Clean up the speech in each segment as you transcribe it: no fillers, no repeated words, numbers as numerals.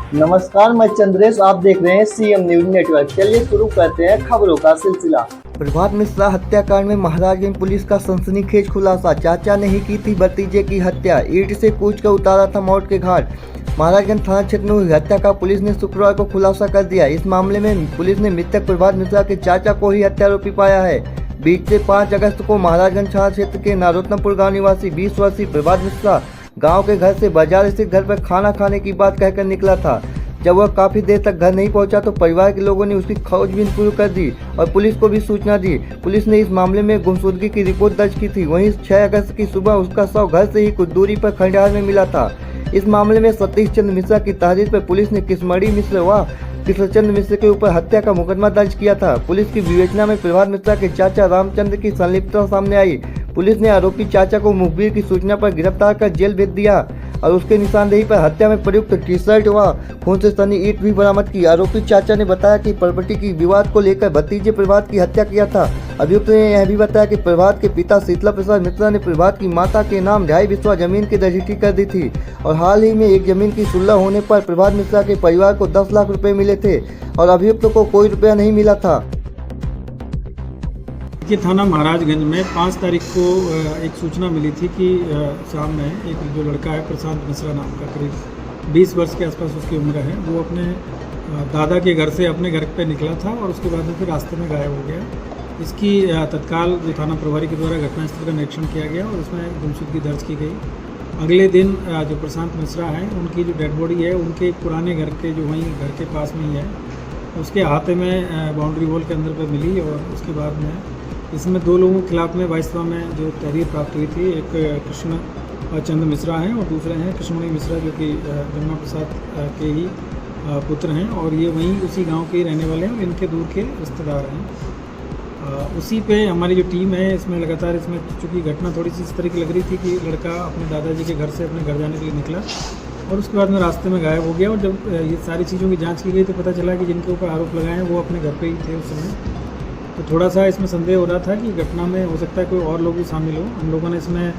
नमस्कार, मैं चंद्रेश। आप देख रहे हैं सीएम न्यूज नेटवर्क। चलिए शुरू करते हैं खबरों का सिलसिला। प्रभात मिश्रा हत्याकांड में महाराजगंज पुलिस का सनसनीखेज खुलासा। चाचा ने ही की थी भतीजे की हत्या, ईंट से कूच कर उतारा था मौत के घाट। महाराजगंज थाना क्षेत्र में हुई हत्या का पुलिस ने शुक्रवार को खुलासा कर दिया। इस मामले में पुलिस ने मृतक प्रभात मिश्रा के चाचा को ही हत्यारोपी पाया है। बीते 5 अगस्त को महाराजगंज थाना क्षेत्र के नारोत्तमपुर गाँव निवासी 20 वर्षीय प्रभात मिश्रा गांव के घर से बाजार स्थित घर पर खाना खाने की बात कहकर निकला था। जब वह काफी देर तक घर नहीं पहुंचा तो परिवार के लोगों ने उसकी खोजबीन शुरू कर दी और पुलिस को भी सूचना दी। पुलिस ने इस मामले में गुमशुदगी की रिपोर्ट दर्ज की थी। वहीं 6 अगस्त की सुबह उसका शव घर से ही कुछ दूरी पर खंडहर में मिला था। इस मामले में सतीश चंद्र मिश्रा की तहरीर पर पुलिस ने किस्मड़ी मिश्र व कृष्णचंद्र मिश्र के ऊपर हत्या का मुकदमा दर्ज किया था। पुलिस की विवेचना में प्रभात मिश्रा के चाचा रामचंद्र की संलिप्तता सामने आई। पुलिस ने आरोपी चाचा को मुखबिर की सूचना पर गिरफ्तार कर जेल भेज दिया और उसके निशानदेही पर हत्या में प्रयुक्त टी-शर्ट व खून से सनी ईंट भी बरामद की। आरोपी चाचा ने बताया कि प्रॉपर्टी की विवाद को लेकर भतीजे प्रभात की हत्या किया था। अभियुक्त ने यह भी बताया कि प्रभात के पिता शीतला प्रसाद मिश्रा ने प्रभात की माता के नाम 2.5 बिस्वा जमीन की रजिस्ट्री कर दी थी और हाल ही में एक जमीन की सुलह होने पर प्रभात मिश्रा के परिवार को 10 लाख रुपए मिले थे और अभियुक्त को कोई रुपया नहीं मिला था। ये थाना महाराजगंज में 5 तारीख को एक सूचना मिली थी कि शाम में एक जो लड़का है प्रशांत मिश्रा नाम का, करीब 20 वर्ष के आसपास उसकी उम्र है, वो अपने दादा के घर से अपने घर पे निकला था और उसके बाद में फिर रास्ते में गायब हो गया। इसकी तत्काल जो थाना प्रभारी के द्वारा घटनास्थल का निरीक्षण किया गया और उसमें गुमशुदगी दर्ज की गई। अगले दिन जो प्रशांत मिश्रा हैं उनकी जो डेड बॉडी है उनके पुराने घर के जो वहीं घर के पास में ही है, उसके अहाते में बाउंड्री वॉल के अंदर पर मिली और उसके बाद में इसमें 2 लोगों के खिलाफ में वाइसवा में जो तहरीर प्राप्त हुई थी। एक कृष्ण चंद्र मिश्रा हैं और दूसरे हैं कृष्णमणि मिश्रा जो कि जमुना प्रसाद के ही पुत्र हैं और ये वहीं उसी गांव के ही रहने वाले हैं और इनके दूर के रिश्तेदार हैं। उसी पे हमारी जो टीम है इसमें लगातार इसमें चूँकि घटना थोड़ी सी इस तरह की लग रही थी कि लड़का अपने दादाजी के घर से अपने घर जाने के लिए निकला और उसके बाद में रास्ते में गायब हो गया और जब ये सारी चीज़ों की जाँच की गई तो पता चला कि जिनके ऊपर आरोप लगाए हैं वो अपने घर पर ही थे उस समय। तो थोड़ा सा इसमें संदेह हो रहा था कि घटना में हो सकता है कोई और लोग भी शामिल हो। हम लोगों ने इसमें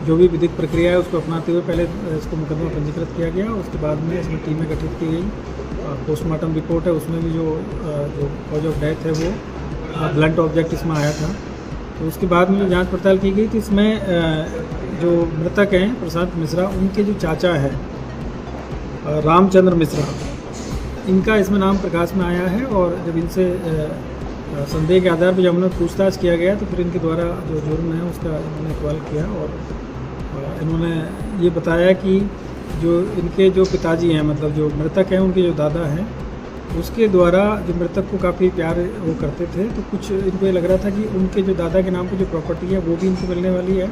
जो भी विधिक प्रक्रिया है उसको अपनाते हुए पहले इसको मुकदमा पंजीकृत किया गया, उसके बाद में इसमें टीमें गठित की गई। पोस्टमार्टम रिपोर्ट है उसमें भी जो कॉज ऑफ डेथ है वो ब्लंट ऑब्जेक्ट इसमें आया था। तो उसके बाद में जो जाँच पड़ताल की गई तो इसमें जो मृतक हैं प्रशांत मिश्रा, उनके जो चाचा है रामचंद्र मिश्रा, इनका इसमें नाम प्रकाश में आया है और जब इनसे संदेह के आधार पर जब उन्हें पूछताछ किया गया तो फिर इनके द्वारा जो जुर्म है उसका इन्होंने इकबाल किया और इन्होंने ये बताया कि जो इनके जो पिताजी हैं, मतलब जो मृतक हैं उनके जो दादा हैं, उसके द्वारा जो मृतक को काफ़ी प्यार वो करते थे, तो कुछ इनको ये लग रहा था कि उनके जो दादा के नाम पर जो प्रॉपर्टी है वो भी इनको मिलने वाली है।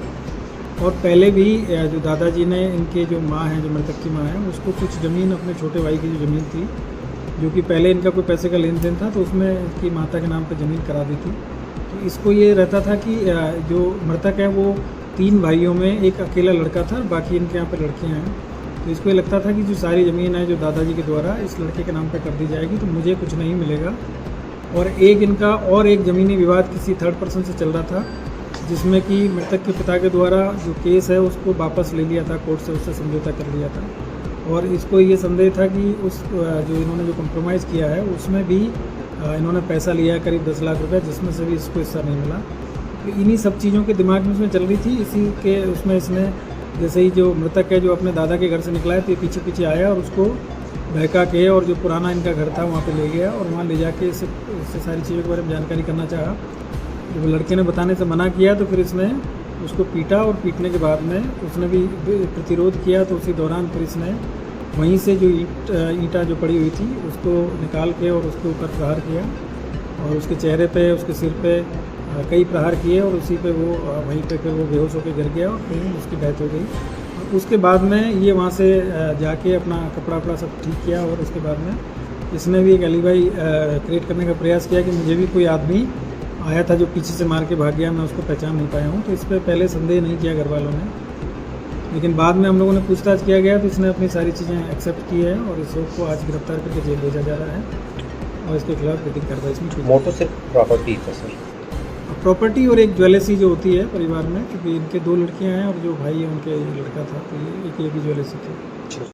और पहले भी जो दादाजी ने इनके जो माँ हैं, जो मृतक की माँ है, उसको कुछ ज़मीन अपने छोटे भाई की जो ज़मीन थी जो कि पहले इनका कोई पैसे का लेन देन था तो उसमें इनकी माता के नाम पर ज़मीन करा दी थी। तो इसको ये रहता था कि जो मृतक है वो 3 भाइयों में एक अकेला लड़का था, बाकी इनके यहाँ पे लड़कियाँ हैं। तो इसको ये लगता था कि जो सारी ज़मीन है जो दादाजी के द्वारा इस लड़के के नाम पे कर दी जाएगी तो मुझे कुछ नहीं मिलेगा। और एक इनका और एक ज़मीनी विवाद किसी थर्ड पर्सन से चल रहा था जिसमें कि मृतक के पिता के द्वारा जो केस है उसको वापस ले लिया था कोर्ट से, उससे समझौता कर लिया था और इसको ये संदेह था कि उस जो इन्होंने जो कॉम्प्रोमाइज़ किया है उसमें भी इन्होंने पैसा लिया है करीब 10 लाख रुपए, जिसमें से भी इसको हिस्सा नहीं मिला। तो इन्हीं सब चीज़ों के दिमाग में उसमें चल रही थी। इसी के उसमें इसने जैसे ही जो मृतक है जो अपने दादा के घर से निकला है तो ये पीछे पीछे आया और उसको बहका के और जो पुराना इनका घर था वहाँ पर ले गया और वहाँ ले जाके इससे सारी चीज़ों के बारे में जानकारी करना चाहा। जब लड़के ने बताने से मना किया तो फिर इसने उसको पीटा और पीटने के बाद में उसने भी प्रतिरोध किया। तो उसी दौरान फिर इसने वहीं से जो ईंटा जो पड़ी हुई थी उसको निकाल के और उसके ऊपर प्रहार किया और उसके चेहरे पे, उसके सिर पे कई प्रहार किए और उसी पे वो वहीं पे फिर वो बेहोश होकर गिर गया और फिर उसकी डेथ हो गई। उसके बाद में ये वहाँ से जाके अपना कपड़ा वपड़ा सब ठीक किया और उसके बाद में इसने भी एक एलिबाई क्रिएट करने का प्रयास किया कि मुझे भी कोई आदमी आया था जो पीछे से मार के भाग गया, मैं उसको पहचान नहीं पाया हूँ। तो इस पर पहले संदेह नहीं किया घर वालों ने, लेकिन बाद में हम लोगों ने पूछताछ किया गया तो इसने अपनी सारी चीज़ें एक्सेप्ट की है और इस को आज गिरफ्तार करके जेल भेजा जा रहा है और इसके खिलाफ विधिक कार्रवाई इसमें मोटो सिर्फ प्रॉपर्टी था सर, प्रॉपर्टी और एक ज्वेलर्सी जो होती है परिवार में, क्योंकि इनके 2 लड़कियां हैं और जो भाई है उनके लड़का था, तो ये एक भी ज्वेलर्सी थी।